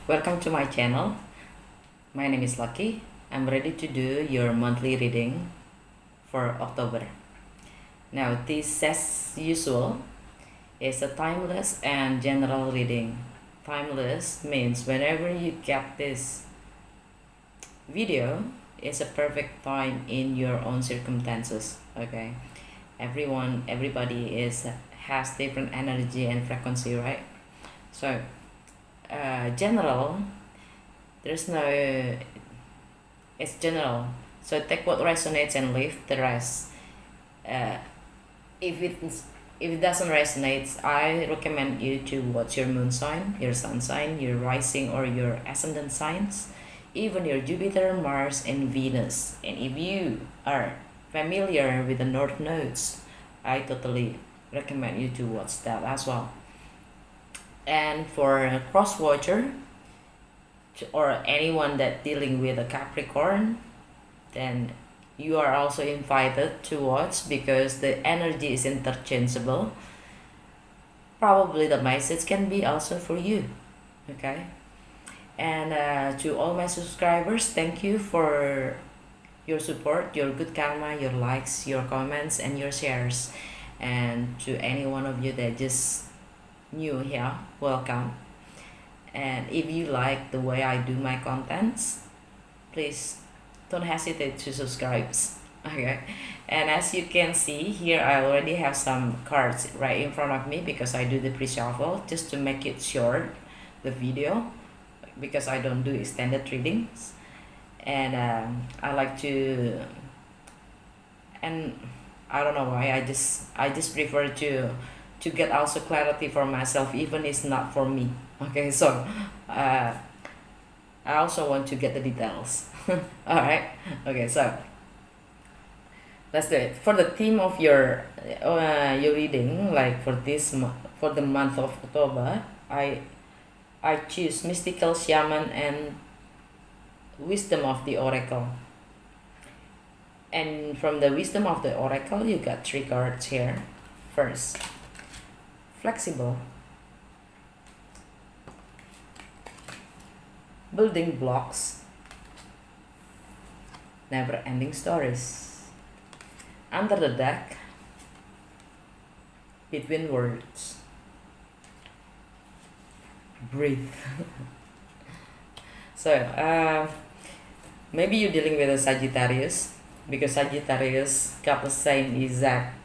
Welcome to my channel. My name is Lucky. I'm ready to do your monthly reading for October. Now this, as usual, is a timeless and general reading. Timeless means whenever you get this video, it's a perfect time in your own circumstances. Okay, everybody has different energy and frequency, right? So general, there's no, it's general, so take what resonates and leave the rest. If it doesn't resonate, I recommend you to watch your moon sign, your sun sign, your rising or your ascendant signs, even your Jupiter, Mars and Venus. And if you are familiar with the north nodes, I totally recommend you to watch that as well. And for a cross watcher or anyone that dealing with a Capricorn, then you are also invited to watch because the energy is interchangeable. Probably the message can be also for you. Okay, and to all my subscribers, thank you for your support, your good karma, your likes, your comments and your shares. And to any one of you that just new here, welcome. And if you like the way I do my contents, please don't hesitate to subscribe. Okay, and as you can see here, I already have some cards right in front of me because I do the pre-shuffle just to make it short, the video, because I don't do extended readings. And I like to, and I don't know why, I just prefer to get also clarity for myself, even it's not for me. Okay, so I also want to get the details. All right, okay, so let's do it. For the theme of your reading, like for this for the month of October, I choose mystical shaman and wisdom of the oracle. And from the wisdom of the oracle, you got three cards here. First, flexible, building blocks, never-ending stories. Under the deck, between words, breathe. So maybe you're dealing with a Sagittarius, because Sagittarius got the same exact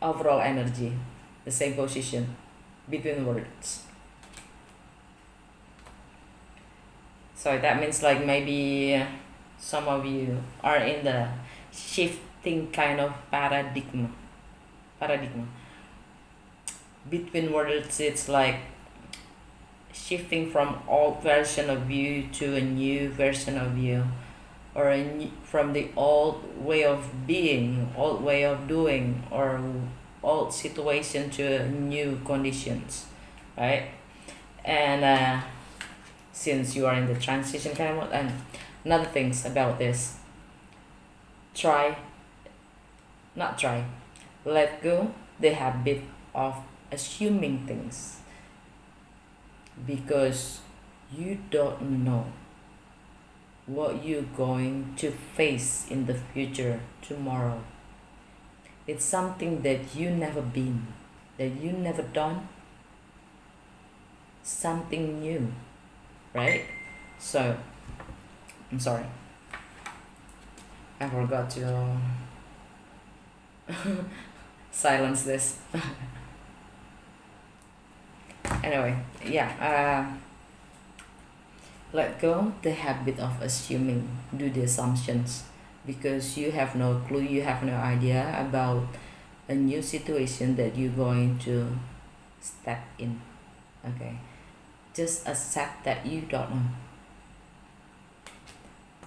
overall energy, the same position between words. So that means like maybe some of you are in the shifting kind of paradigm between words. It's like shifting from old version of you to a new version of you, or from the old way of being, old way of doing, or old situation to new conditions, right? And since you are in the transition kind of, and another things about this, let go the habit of assuming things, because you don't know what you're going to face in the future tomorrow. It's something that you never been, that you never done, something new, right? So I'm sorry, I forgot to silence this. Anyway, yeah, let go the habit of assuming, do the assumptions, because you have no clue, you have no idea about a new situation that you're going to step in. Okay, just accept that you don't know.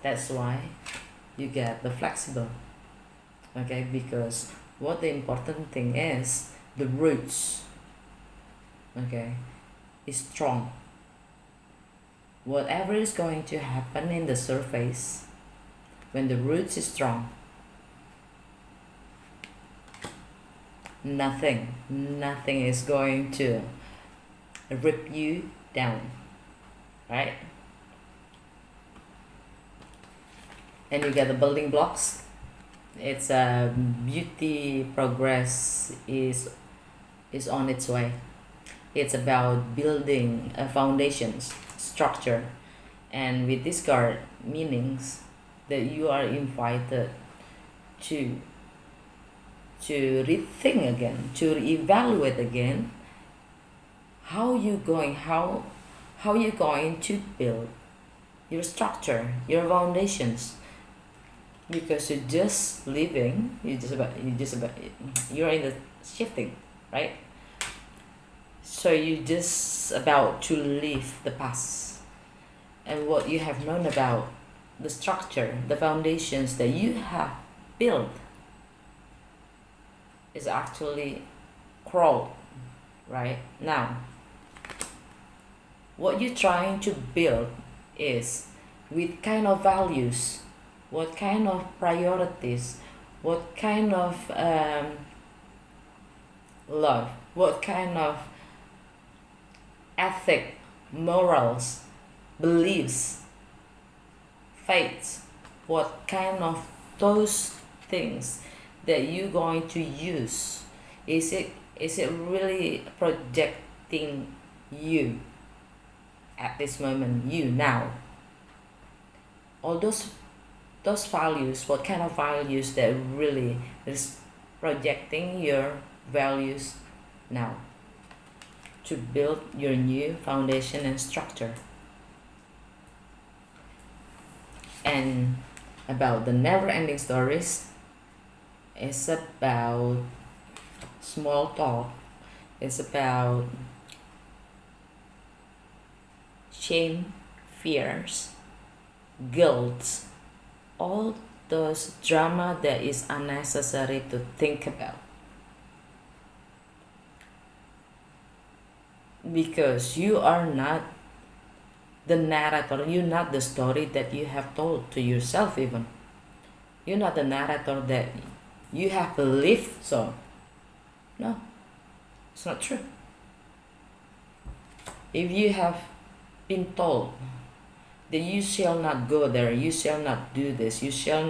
That's why you get the flexible. Okay, because what the important thing is, the roots, okay, is strong. Whatever is going to happen in the surface, when the roots is strong, nothing is going to rip you down, right? And you get the building blocks. It's a beauty progress is on its way. It's about building a foundations structure, and with this card meanings that you are invited to rethink again, to evaluate again how you going to build your structure, your foundations, because you're just living, you're in the shifting, right? So you're just about to leave the past, and what you have known about the structure, the foundations that you have built is actually crawled right now. What you're trying to build is with kind of values, what kind of priorities, what kind of love, what kind of ethic, morals, beliefs, faiths, what kind of those things that you're going to use. Is it really projecting you at this moment, you now? All those values, what kind of values that really is projecting your values now to build your new foundation and structure. And about the never-ending stories, it's about small talk, it's about shame, fears, guilt, all those drama that is unnecessary to think about, because you are not the narrator, you're not the story that you have told to yourself. Even you're not the narrator that you have believed. So no, it's not true. If you have been told that you shall not go there, you shall not do this, you should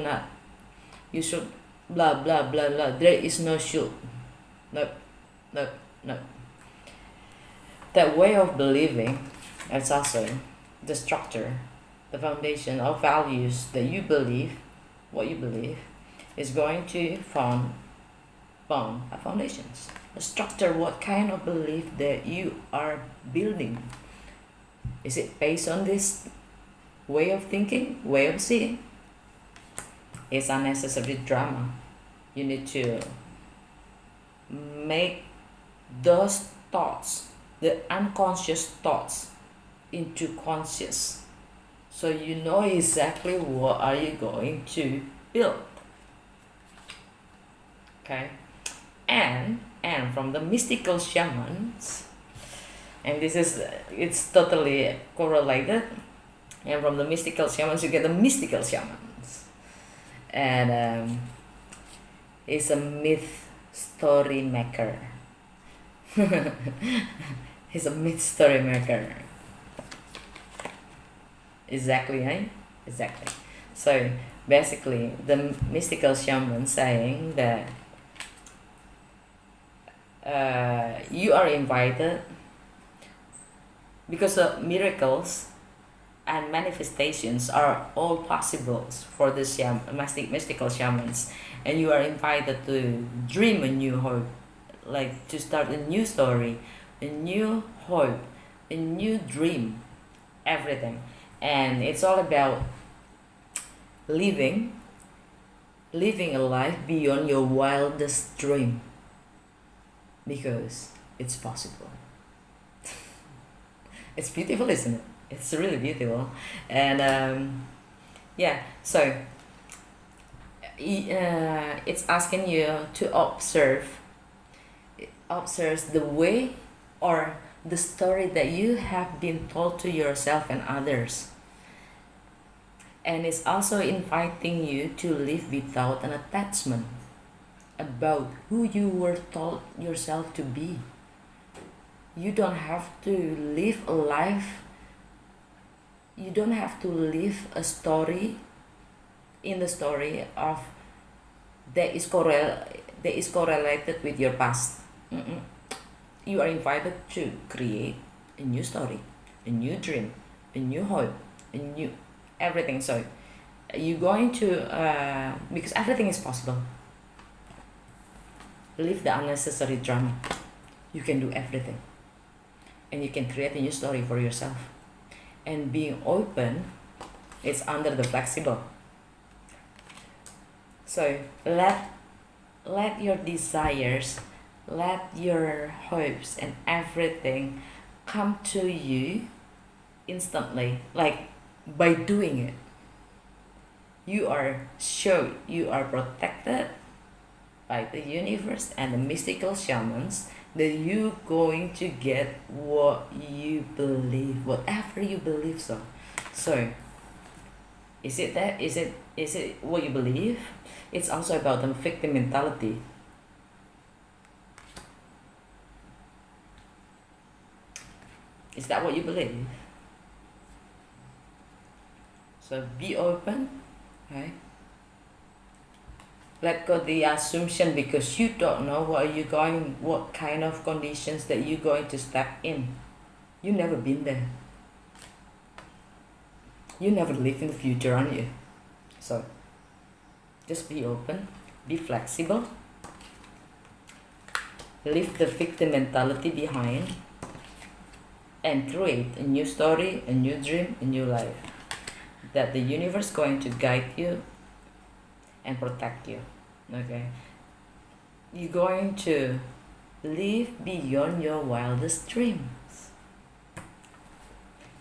blah blah blah blah, there is no should. No. That way of believing, it's also the structure, the foundation of values that you believe, what you believe, is going to form a foundations, a structure. What kind of belief that you are building? Is it based on this way of thinking, way of seeing? It's unnecessary drama. You need to make those thoughts, the unconscious thoughts, into conscious, so you know exactly what are you going to build. Okay, and from the mystical shamans, and this is, it's totally correlated, and from the mystical shamans you get the mystical shamans, and it's a myth story maker. He's a myth story maker. Exactly, eh? Exactly. So basically, the mystical shaman saying that you are invited, because of miracles and manifestations are all possible for the mystical shamans, and you are invited to dream a new hope, like to start a new story, a new hope, a new dream, everything. And it's all about living a life beyond your wildest dream, because it's possible. It's beautiful, isn't it? It's really beautiful. And yeah, so it's asking you to observe the way or the story that you have been told to yourself and others. And it's also inviting you to live without an attachment about who you were told yourself to be. You don't have to live a life, you don't have to live a story in the story of that is correlated with your past. Mm-mm. You are invited to create a new story, a new dream, a new hope, a new everything. So you're going to because everything is possible. Leave the unnecessary drama. You can do everything, and you can create a new story for yourself. And being open, it's under the flexible. So let your desires, let your hopes and everything come to you instantly, like by doing it. You are sure you are protected by the universe and the mystical shamans, that you going to get what you believe, whatever you believe. So is it what you believe? It's also about the victim mentality. Is that what you believe? So be open, right? Let go the assumption, because you don't know what kind of conditions that you're going to step in. You never been there. You never live in the future, aren't you? So just be open, be flexible, leave the victim mentality behind, and create a new story, a new dream, a new life that the universe going to guide you and protect you. Okay, you're going to live beyond your wildest dreams.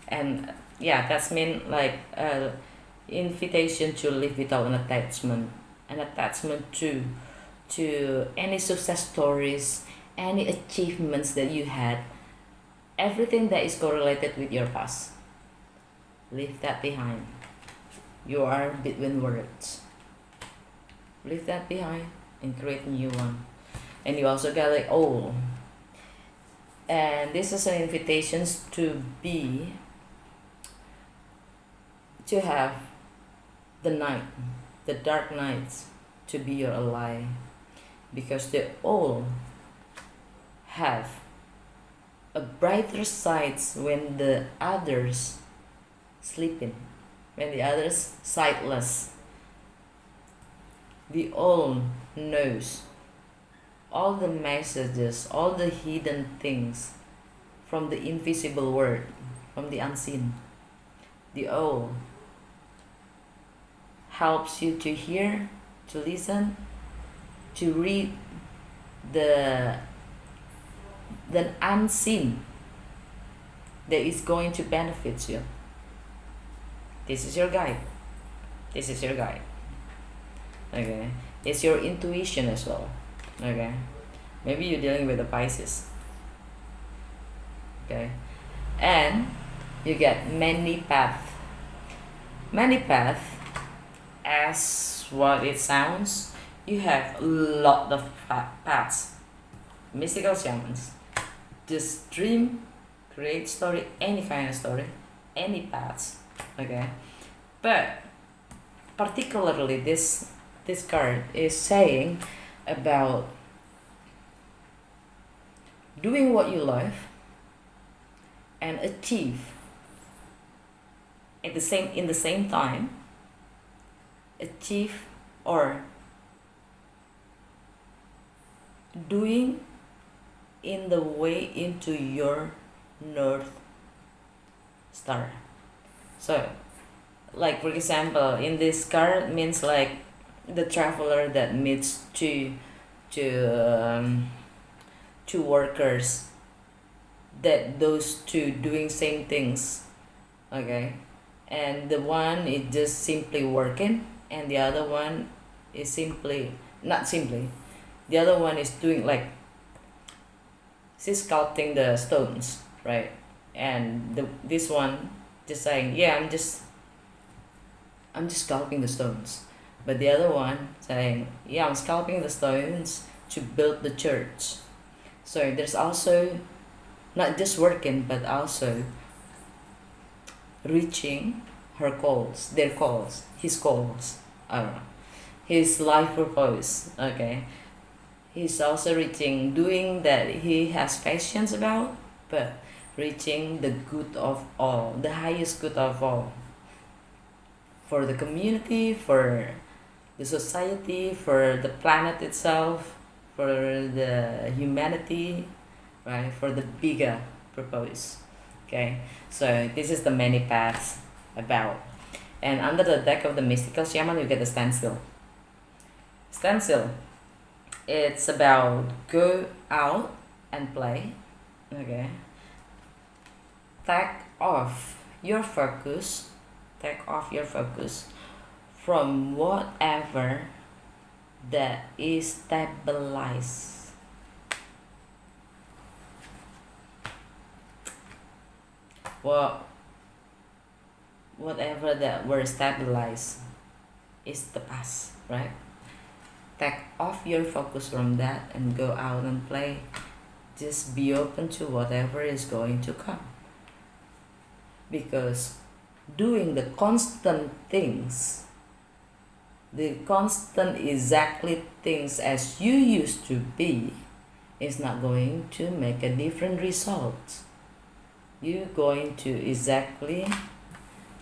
And yeah, that's mean like invitation to live without an attachment to any success stories, any achievements that you had, everything that is correlated with your past. Leave that behind. You are between words. Leave that behind and create a new one. And you also got like, oh, and this is an invitation to have the night, the dark nights, to be your ally, because they all have a brighter sides when the others sleeping, when the others sightless. We all knows all the messages, all the hidden things from the invisible world, from the unseen. The all helps you to hear, to listen, to read the unseen that is going to benefit you. This is your guide. This is your guide. Okay, it's your intuition as well. Okay, maybe you're dealing with a Pisces. Okay, and you get many paths. Many paths, as what it sounds, you have a lot of paths. Mystical shamans, just dream, create story, any kind of story, any paths. Okay, but particularly this card is saying about doing what you love and achieve in the same time, achieve or doing in the way into your North Star. So like for example, in this card means like the traveler that meets two workers, that those two doing same things. Okay, and the one is just simply working, and the other one is simply not simply, the other one is doing like she's sculpting the stones, right? And this one just saying, yeah, I'm just sculpting the stones. But the other one saying, yeah, I'm sculpting the stones to build the church. So there's also not just working but also reaching her goals, their goals, his goals, his life purpose. Okay, he's also reaching, doing that he has passions about, but reaching the good of all, the highest good of all, for the community, for the society, for the planet itself, for the humanity, right? For the bigger purpose. Okay, so this is the many paths about. And under the deck of the mystical shaman, you get the standstill. Standstill. It's about go out and play. Okay. Take off your focus. Take off your focus from whatever that is stabilized. Well, whatever that were stabilized is the past, right? Take off your focus from that and go out and play. Just be open to whatever is going to come. Because doing the constant things, the constant exactly things as you used to be, is not going to make a different result. You're going to exactly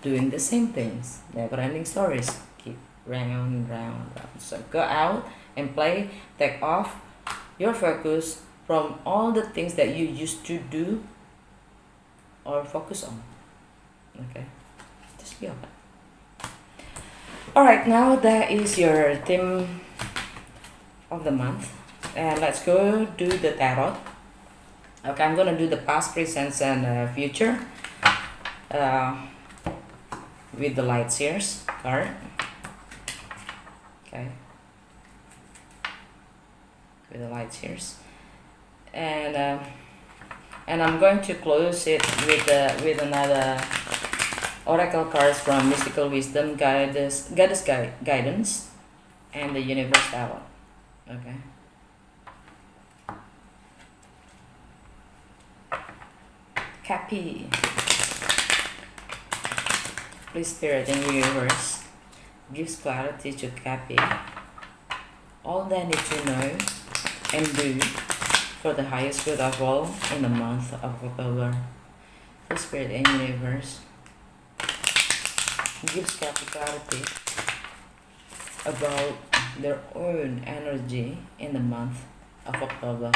doing the same things, never ending stories, keep round, round, round. So go out and play, take off your focus from all the things that you used to do or focus on. Okay, just be open. Alright, now that is your theme of the month, and let's go do the tarot. Okay, I'm gonna do the past, present, and future with the light seers card. Okay, with the light seers, and I'm going to close it with another oracle cards from mystical wisdom, guidance, guidance, and the universe tower. Okay. Capi. Please, Spirit and Universe, gives clarity to Capi. All they need to know and do for the highest good of all in the month of October. Please, Spirit and Universe, gives Capi clarity about their own energy in the month of October.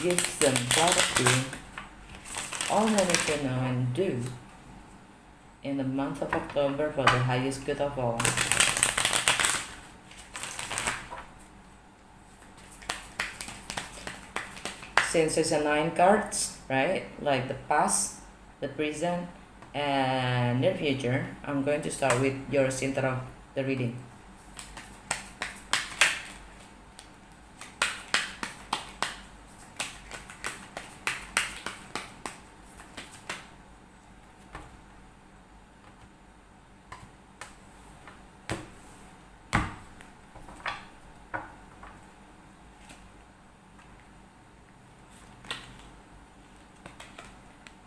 Gives them clarity, all they need to know and do in the month of October for the highest good of all. Since it's a 9 cards, right? Like the past, the present, and near future, I'm going to start with your center of the reading.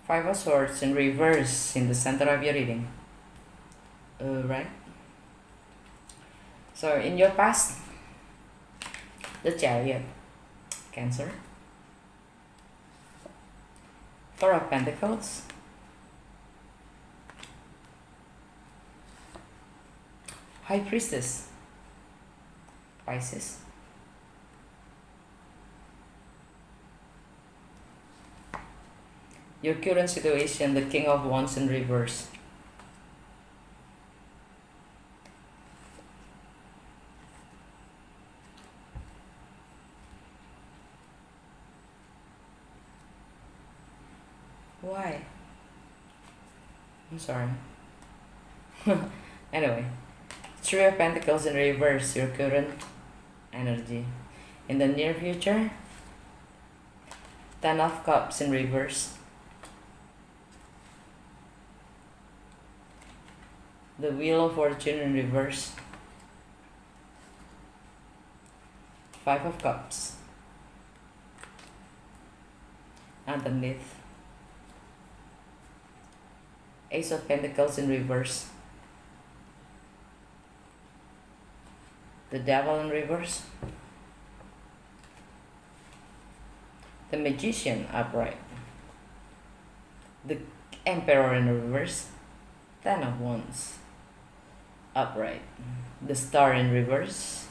Five of Swords in reverse in the center of your reading. Right? So in your past, the Chariot, Cancer. Four of Pentacles. High Priestess, Pisces. Your current situation, the King of Wands in reverse. Why? I'm sorry. Anyway, Three of Pentacles in reverse, your current energy. In the near future, Ten of Cups in reverse. The Wheel of Fortune in reverse. Five of Cups. underneath. Ace of Pentacles in reverse. The Devil in reverse. The Magician upright. The Emperor in reverse. Ten of Wands upright. The Star in reverse.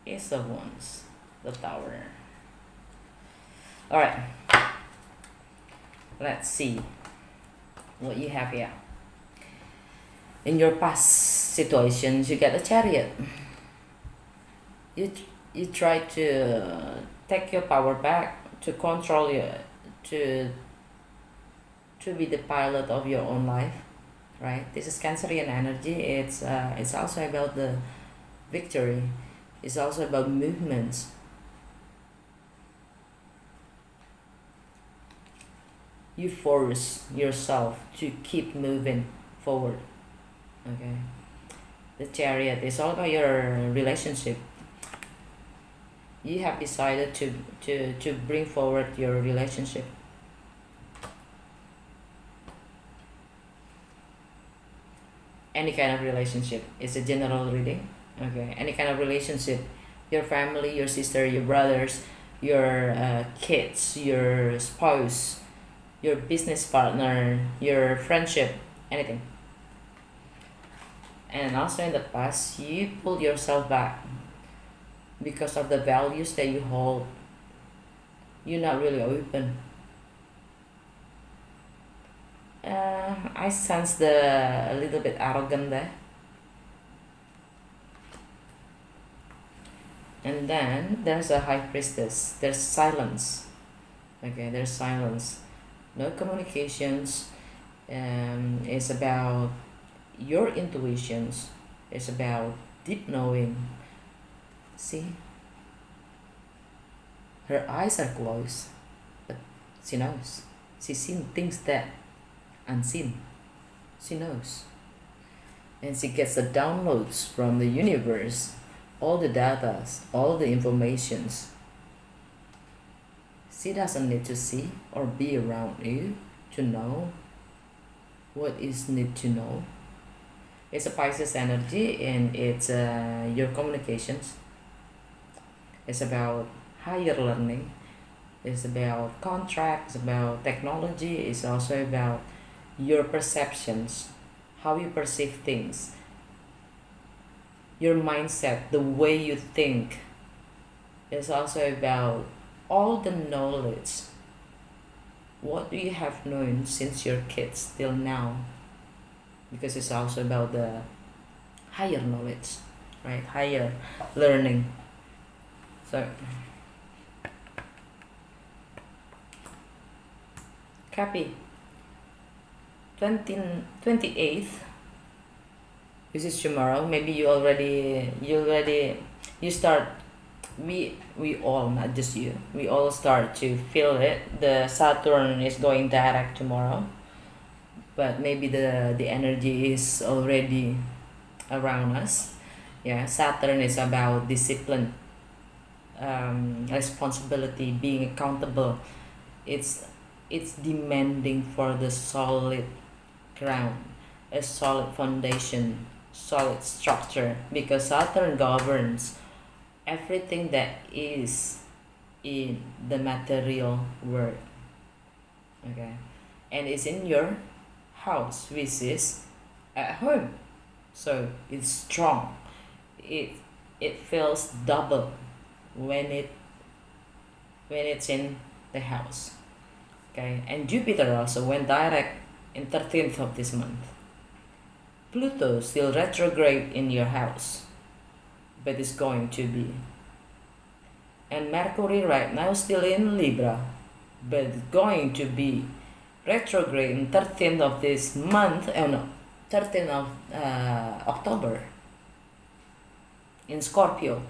Ace of Wands. The Tower. Alright. Let's see what you have here. In your past situations, you get a Chariot. You try to take your power back, to control your, to be the pilot of your own life, right? This is Cancerian energy. It's also about the victory. It's also about movements. You force yourself to keep moving forward. Okay. The Chariot is all about your relationship. You have decided to bring forward your relationship. Any kind of relationship. It's a general reading. Okay. Any kind of relationship. Your family, your sister, your brothers, your kids, your spouse, your business partner, your friendship, anything. And also in the past, you pulled yourself back because of the values that you hold. You're not really open. I sense a little bit arrogant there. And then there's a High Priestess. There's silence. Okay, there's silence. No communications. It's about your intuitions. It's about deep knowing. See? Her eyes are closed, but she knows. She's seen things that unseen. She knows. And she gets the downloads from the universe, all the data, all the informations. She doesn't need to see or be around you to know what is need to know. It's a Pisces energy, and it's your communications. It's about higher learning. It's about contracts, about technology. It's also about your perceptions, how you perceive things, your mindset, the way you think. It's also about all the knowledge. What do you have known since your kids till now? Because it's also about the higher knowledge, right? Higher learning. So, Cappy, 28th, this is tomorrow. Maybe you start, we all, not just you, we all start to feel it. The Saturn is going direct tomorrow, but maybe the energy is already around us. Yeah, Saturn is about discipline, responsibility, being accountable. It's demanding for the solid ground, a solid foundation, solid structure, because Saturn governs everything that is in the material world. Okay, and it's in your house, which is at home, so it's strong. It feels double when it's in the house. Okay, and Jupiter also went direct in 13th of this month. Pluto still retrograde in your house, but it's going to be. And Mercury right now still in Libra, but it's going to be retrograde in 13th of this month. Oh no, 13th of October in Scorpio.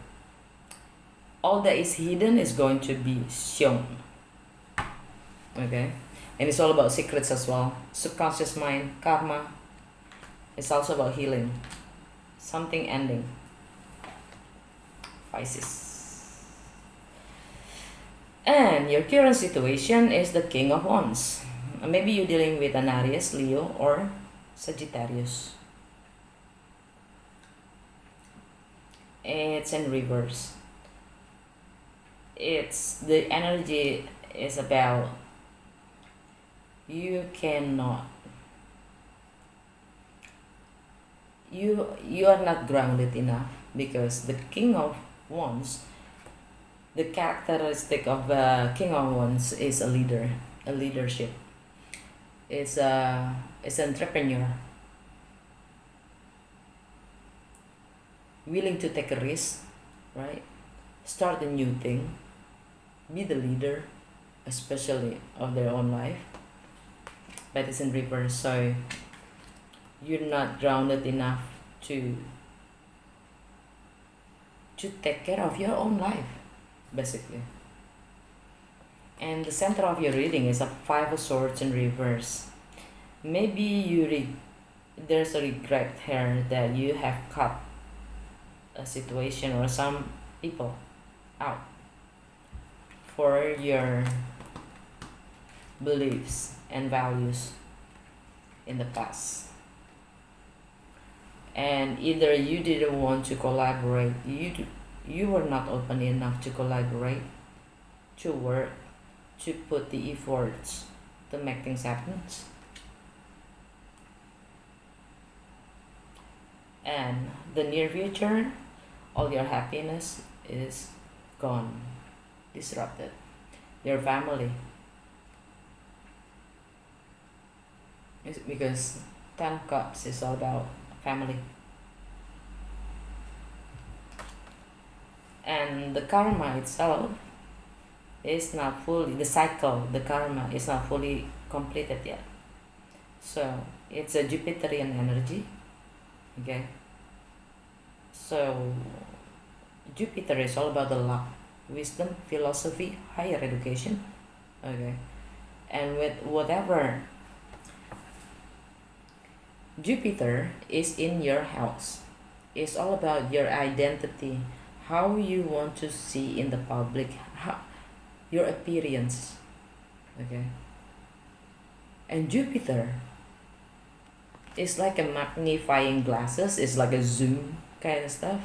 All that is hidden is going to be shown. Okay, and it's all about secrets as well. Subconscious mind, karma. It's also about healing, something ending. Pisces. And your current situation is the King of Wands. Maybe you're dealing with an Aries, Leo, or Sagittarius. It's in reverse. It's the energy is about you cannot you are not grounded enough because the King of Wands, the characteristic of the King of Wands is a leader, a leadership. It's an entrepreneur, willing to take a risk, right? Start a new thing, be the leader, especially of their own life. But it's in reverse, so you're not grounded enough to take care of your own life, basically. And the center of your reading is a Five of Swords in reverse. Maybe there's a regret here that you have cut a situation or some people out for your beliefs and values in the past. And either you didn't want to collaborate, you were not open enough to collaborate, to work, to put the efforts to make things happen. And the near future, all your happiness is gone, disrupted. Your family, because 10 Cups is all about family. And the karma itself is not fully, the cycle, the karma is not fully completed yet. So it's a Jupiterian energy, okay? So Jupiter is all about the luck, wisdom, philosophy, higher education, okay? And with whatever Jupiter is in your house, it's all about your identity, how you want to see in the public, your appearance, okay? And Jupiter is like a magnifying glasses, it's like a zoom kind of stuff.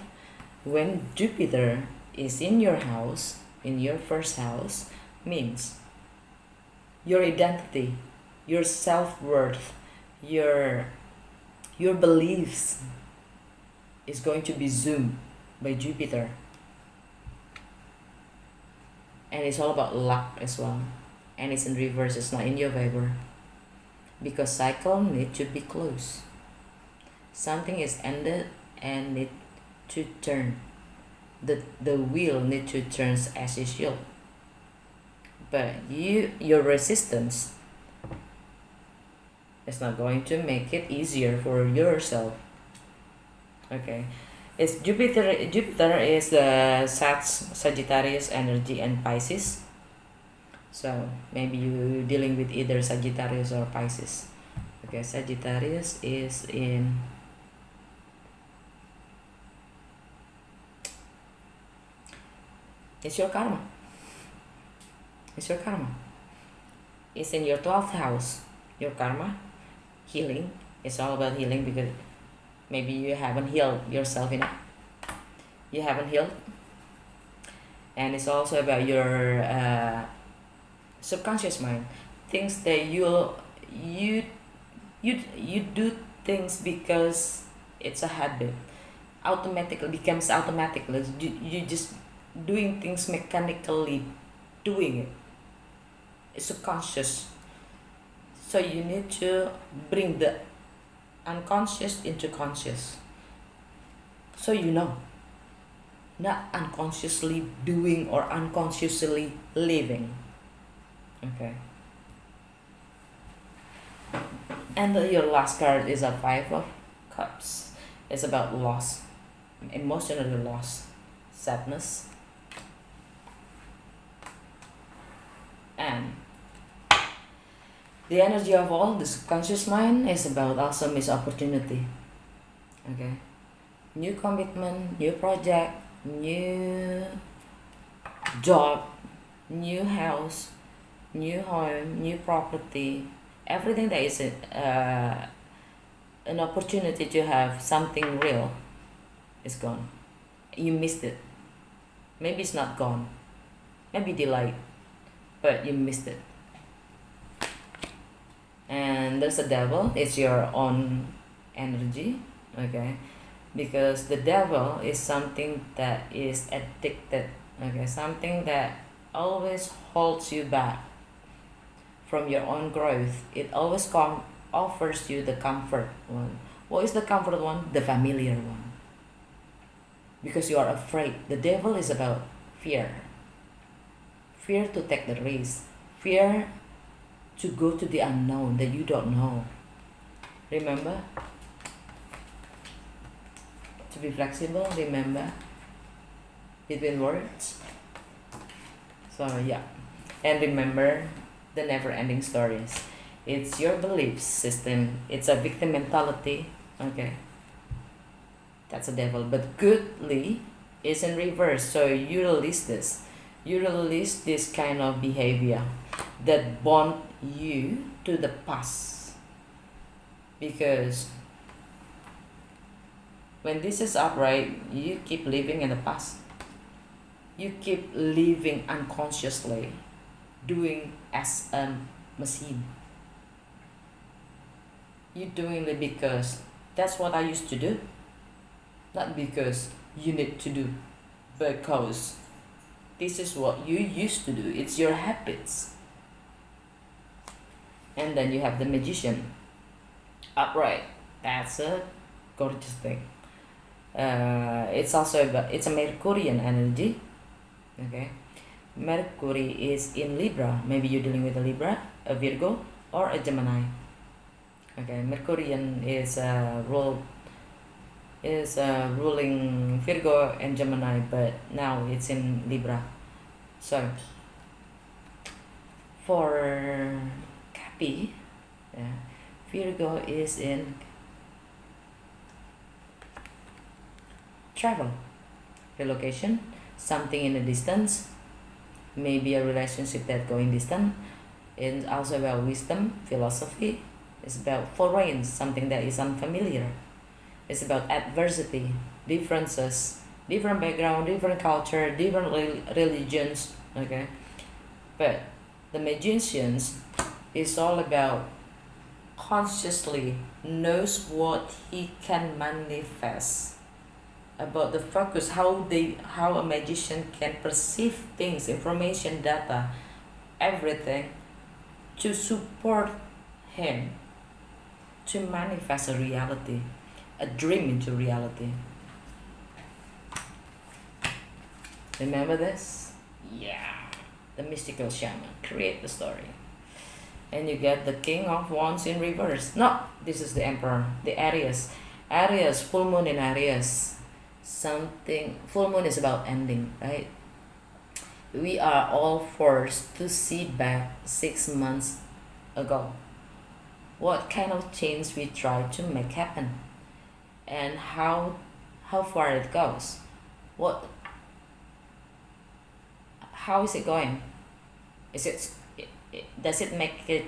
When Jupiter is in your house, in your first house, means your identity, your self-worth, your beliefs is going to be zoomed by Jupiter. And it's all about luck as well. And it's in reverse, it's not in your favor. Because cycle need to be closed. Something is ended and need to turn. The wheel need to turn as it should. But your resistance is not going to make it easier for yourself. Okay. It's Jupiter is the Sagittarius energy and Pisces. So maybe you're dealing with either Sagittarius or Pisces. Okay, Sagittarius is in it's your karma. It's your karma. It's in your 12th house. Your karma, healing. It's all about healing because maybe you haven't healed yourself enough. You haven't healed. And it's also about your subconscious mind. Things that you do things because it's a habit. Automatically becomes automatic. You just doing things mechanically, doing it. It's subconscious. So you need to bring the unconscious into conscious. So you know, not unconsciously doing or unconsciously living. Okay. And your last card is a Five of Cups. It's about loss, emotional loss, sadness, and the energy of all the subconscious mind is about also missed opportunity. Okay, new commitment, new project, new job, new house, new home, new property, everything that is an opportunity to have something real is gone. You missed it. Maybe it's not gone, maybe delayed, but you missed it. And there's a devil, it's your own energy, okay? Because the devil is something that is addicted, okay? Something that always holds you back from your own growth. It always offers you the comfort one. What is the comfort one? The familiar one. Because you are afraid. The devil is about fear. Fear to take the risk. Fear to go to the unknown that you don't know. Remember? To be flexible, remember? Between words. So yeah. And remember the never-ending stories. It's your belief system. It's a victim mentality. Okay. That's a devil. But goodly is in reverse. So you release this. You release this kind of behavior that bond you to the past. Because when this is upright, you keep living in the past. You keep living unconsciously, doing as a machine. You're doing it because that's what I used to do. Not because you need to do, because this is what you used to do. It's your habits. And then you have the magician. Upright. That's a gorgeous thing. It's also it's a Mercurian energy. Okay. Mercury is in Libra. Maybe you're dealing with a Libra, a Virgo, or a Gemini. Okay. Mercurian is ruling Virgo and Gemini, but now it's in Libra. So for Capi, Virgo is in travel, relocation, something in the distance, maybe a relationship that going distant. It's also about wisdom, philosophy. It's about foreign, something that is unfamiliar. It's about adversity, differences, different background, different culture, different religions. Okay, but the magicians is all about consciously knows what he can manifest. About the focus, how a magician can perceive things, information, data, everything, to support him to manifest a reality, a dream into reality. Remember this? Yeah. The mystical shaman. Create the story. And you get the King of Wands in reverse. No, this is the Emperor. The Aries. Aries, full moon in Aries. Full moon is about ending, right? We are all forced to see back 6 months ago. What kind of change we try to make happen, and how far it goes. How is it going? Does it make it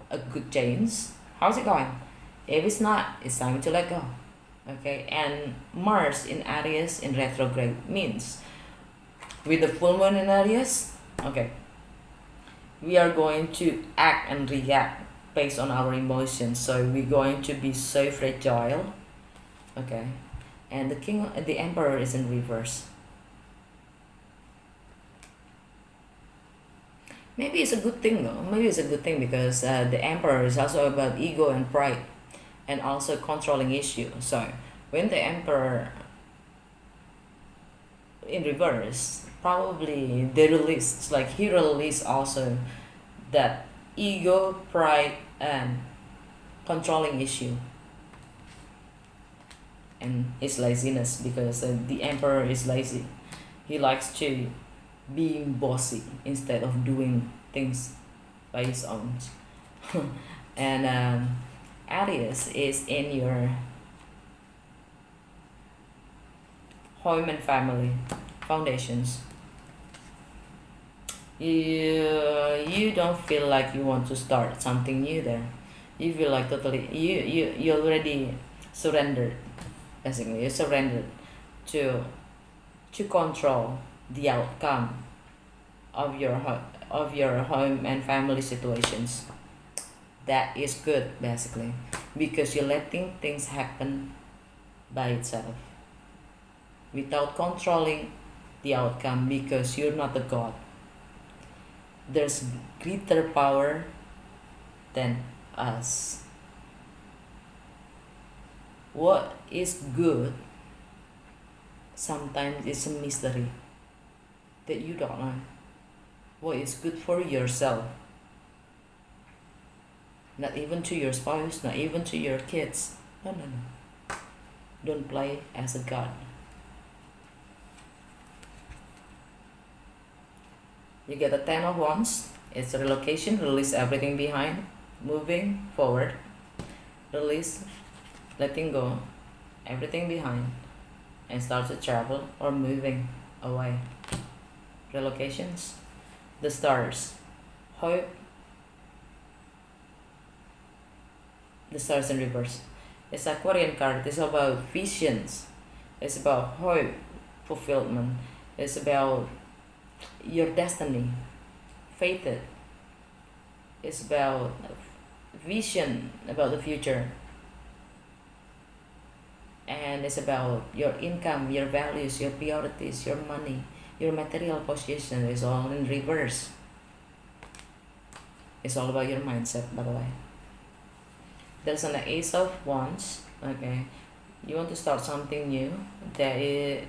a good change? How's it going? If it's not, it's time to let go. Okay, and Mars in Aries in retrograde means with the full moon in Aries, okay, we are going to act and react based on our emotions. So we're going to be so fragile. Okay, and the Emperor is in reverse. Maybe it's a good thing though. Maybe it's a good thing because the Emperor is also about ego and pride, and also controlling issue. So when the Emperor in reverse, probably they release, like he released also that ego, pride, and controlling issue, and his laziness, because the Emperor is lazy. He likes to being bossy instead of doing things by his own. And Aries is in your home and family foundations. you don't feel like you want to start something new there. You feel like totally you already surrendered. Basically, you surrendered to control the outcome of your home and family situations. That is good, basically, because you're letting things happen by itself without controlling the outcome, because you're not the god. There's greater power than us. What is good sometimes is a mystery that you don't know. What is good for yourself, not even to your spouse, not even to your kids. No, no, no. Don't play as a god. You get a 10 of wands. It's a relocation. Release everything behind. Moving forward. Release, letting go everything behind, and start to travel or moving away. Relocations. The stars. Hope. The stars in reverse. It's Aquarian card. It's about visions. It's about hope, fulfillment. It's about your destiny, fated. It's about vision about the future, and it's about your income, your values, your priorities, your money, your material possession. Is all in reverse. It's all about your mindset, by the way. There's an ace of wands. Okay, you want to start something new. There is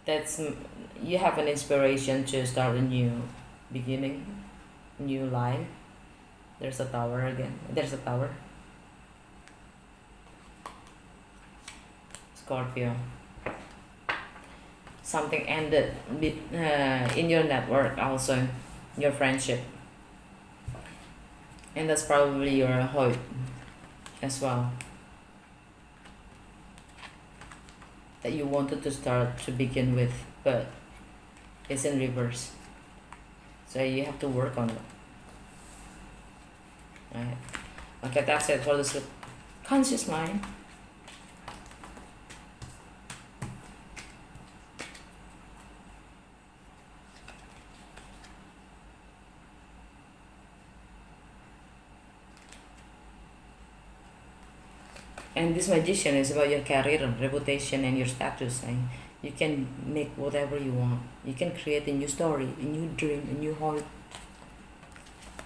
that's you have an inspiration to start a new beginning, new life. There's a tower again. There's a tower. Scorpio. Something ended in your network, also your friendship, and that's probably your hope as well, that you wanted to start to begin with, but it's in reverse, so you have to work on it. Right. Okay, that's it for the subconscious mind. And this magician is about your career, reputation, and your status. And you can make whatever you want. You can create a new story, a new dream, a new hope.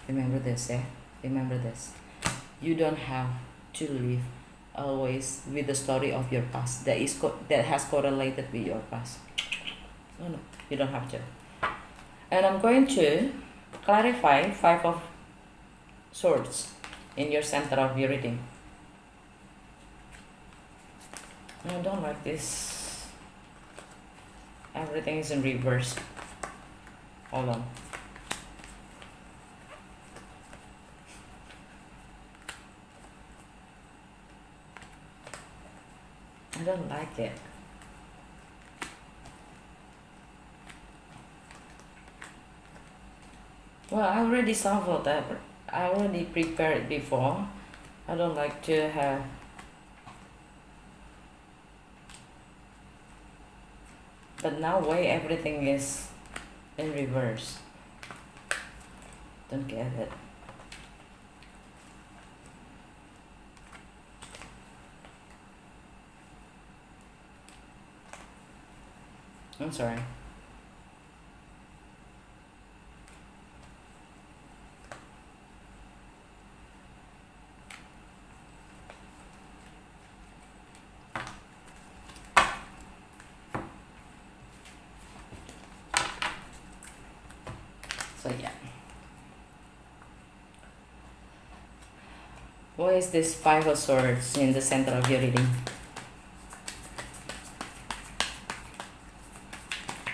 Remember this, eh? Remember this. You don't have to live always with the story of your past that has correlated with your past. No, you don't have to. And I'm going to clarify 5 of swords in your center of your reading. I don't like this. Everything is in reverse. Hold on. I don't like it. Well, I already shuffled that. I already prepared before. I don't like to have. But now way everything is in reverse. Don't get it. I'm sorry. So yeah. What is this 5 of swords in the center of your reading?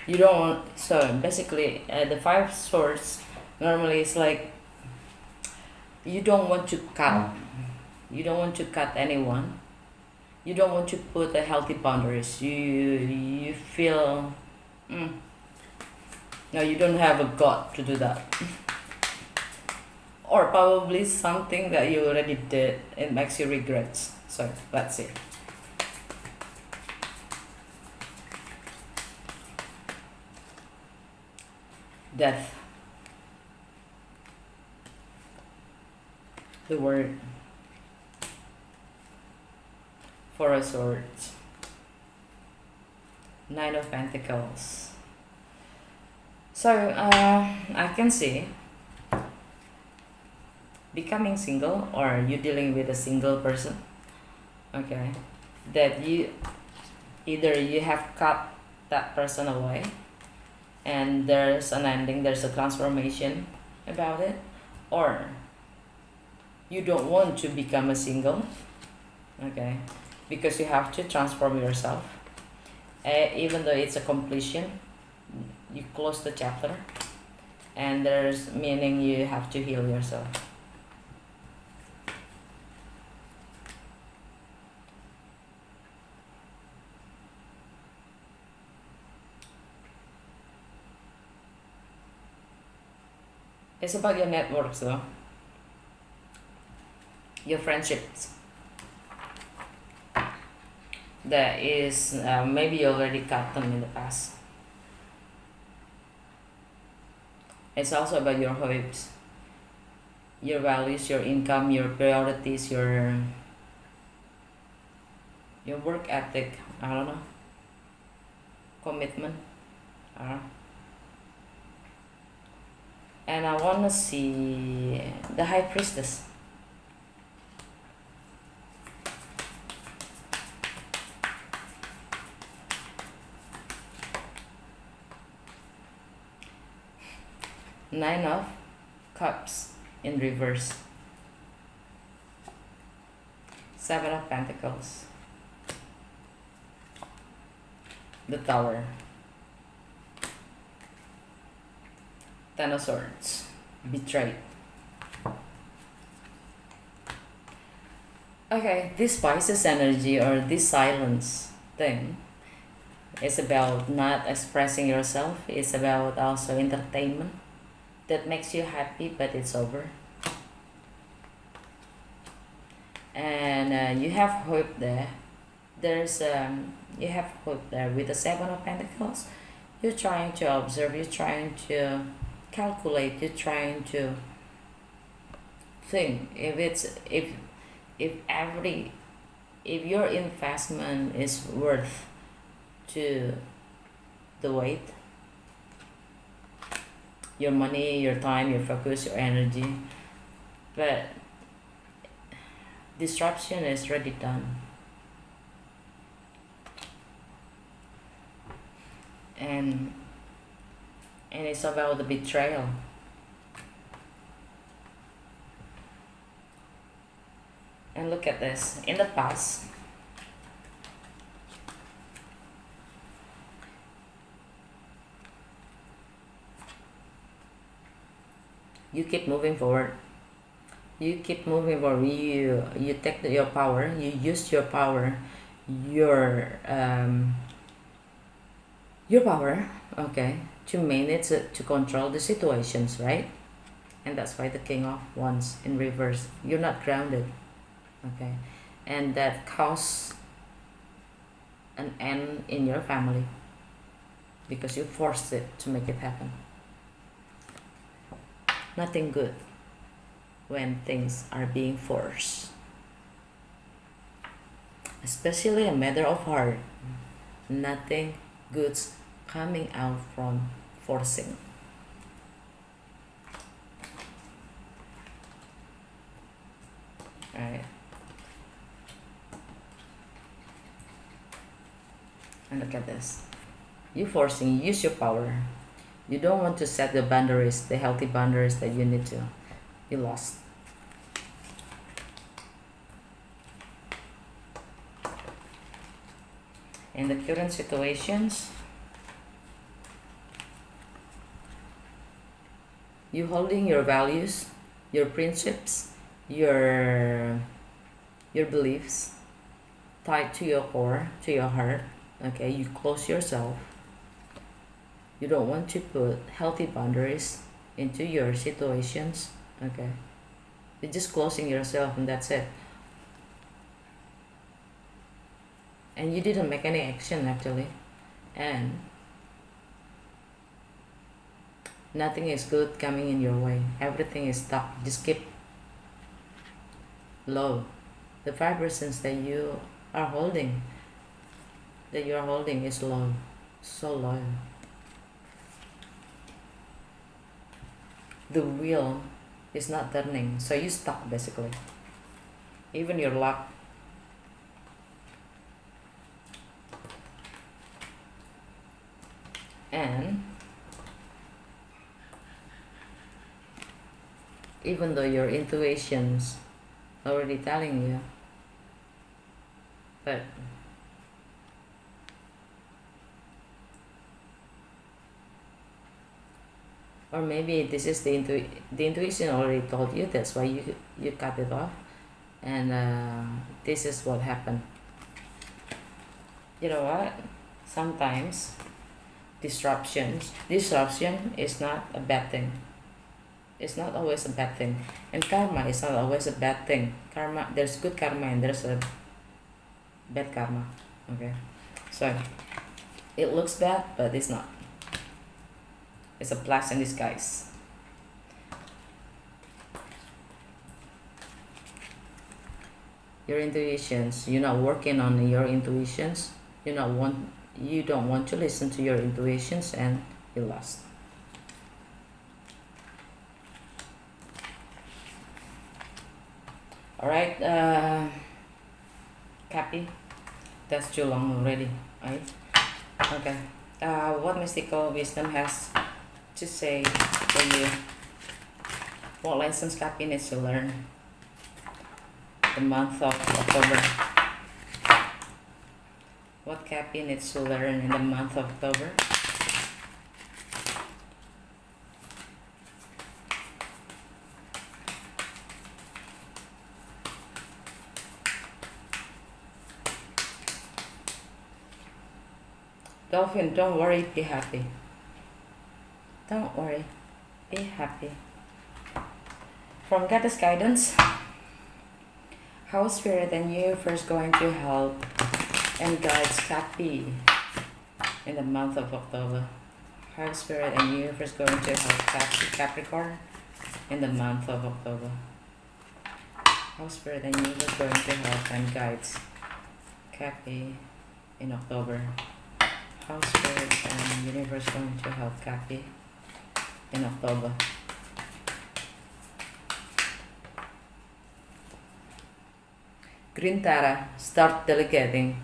You don't want, so basically the 5 swords normally is like you don't want to cut anyone, You don't want to put a healthy boundaries. You feel, mm, no, you don't have a God to do that. Or probably something that you already did, it makes you regrets. So let's see. Death. The word. Four of Swords. Nine of Pentacles. So I can see becoming single, or you dealing with a single person, okay, that you either you have cut that person away and there's an ending, there's a transformation about it, or you don't want to become a single, okay, because you have to transform yourself. Even though it's a completion, you close the chapter, and there's meaning you have to heal yourself. It's about your networks though, your friendships. That is, maybe you already cut them in the past. It's also about your hopes, your values, your income, your priorities, your work ethic. I don't know. Commitment. I don't know. And I want to see the High Priestess. Nine of Cups in reverse. Seven of Pentacles. The Tower. Ten of Swords. Betrayed. Okay, this Pisces energy, or this silence thing, is about not expressing yourself. It's about also entertainment that makes you happy, but it's over. And you have hope there. You have hope there with the Seven of Pentacles. You're trying to observe, you're trying to calculate, you're trying to think if your investment is worth to the wait, your money, your time, your focus, your energy. But disruption is already done. And it's about the betrayal. And look at this. In the past, you keep moving forward. You keep moving forward. You take your power. You use your power. Your power, okay, to manage it, to control the situations, right? And that's why the King of Wands in reverse. You're not grounded, okay, and that causes an end in your family because you forced it to make it happen. Nothing good when things are being forced, especially a matter of heart. Nothing good's coming out from forcing. Alright. And look at this. You forcing, use your power. You don't want to set the boundaries, the healthy boundaries that you need to. You lost. In the current situations, you holding your values, your principles, your beliefs tied to your core, to your heart. Okay, you close yourself. You don't want to put healthy boundaries into your situations. Okay, you're just closing yourself and that's it. And you didn't make any action actually, and nothing is good coming in your way. Everything is stuck. Just keep low. The vibrations that you are holding, is low, so low. The wheel is not turning, so you stuck basically. Even your luck. And even though your intuition's already telling you, but or maybe this is the intuition already told you, that's why you cut it off, and this is what happened. You know what, sometimes disruption is not a bad thing. It's not always a bad thing, and karma is not always a bad thing. Karma, there's good karma and there's a bad karma. Okay, so it looks bad but it's not. It's a blessing in disguise. Your intuitions, you're not working on your intuitions. You don't want to listen to your intuitions, and you lost. Alright, Cappy, that's too long already, right? Okay, what mystical wisdom has to say for you? What lessons Cappy needs to learn the month of October? What Cappy needs to learn in the month of October? Dolphin, don't worry, be happy. Don't worry, be happy. From Goddess Guidance, how Spirit and Universe going to help and guides Cappy in the month of October? How Spirit and Universe going to help Capricorn in the month of October? How Spirit and Universe going to help and guides Cappy in October? How Spirit and Universe going to help Cappy in October? Green Tara, start delegating.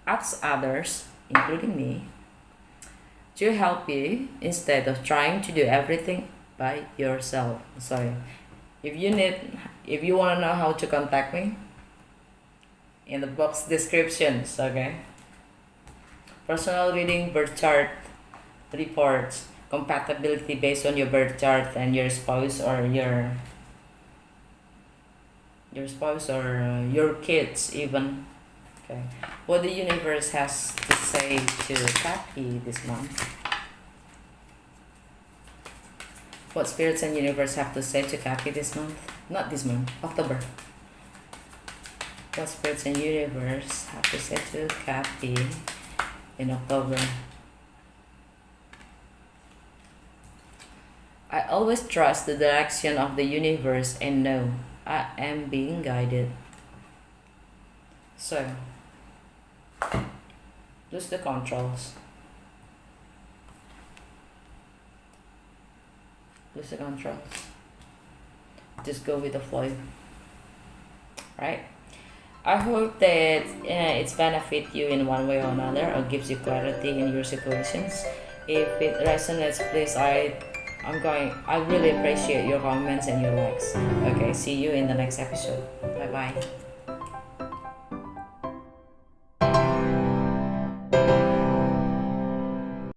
Ask others, including me, to help you instead of trying to do everything by yourself. Sorry. If you want to know how to contact me, in the box descriptions, okay? Personal reading, birth chart, reports, compatibility based on your birth chart and your spouse or your your kids even. Okay, what the universe has to say to Cappy this month? What spirits and universe have to say to Cappy this month? Not this month, October. What spirits and universe have to say to Cappy in October? I always trust the direction of the universe and know I am being guided. So, lose the controls. Lose the controls. Just go with the flow. Right? I hope that it's benefit you in one way or another, or gives you clarity in your situations. If it resonates, please, I really appreciate your comments and your likes. Okay, see you in the next episode. Bye bye.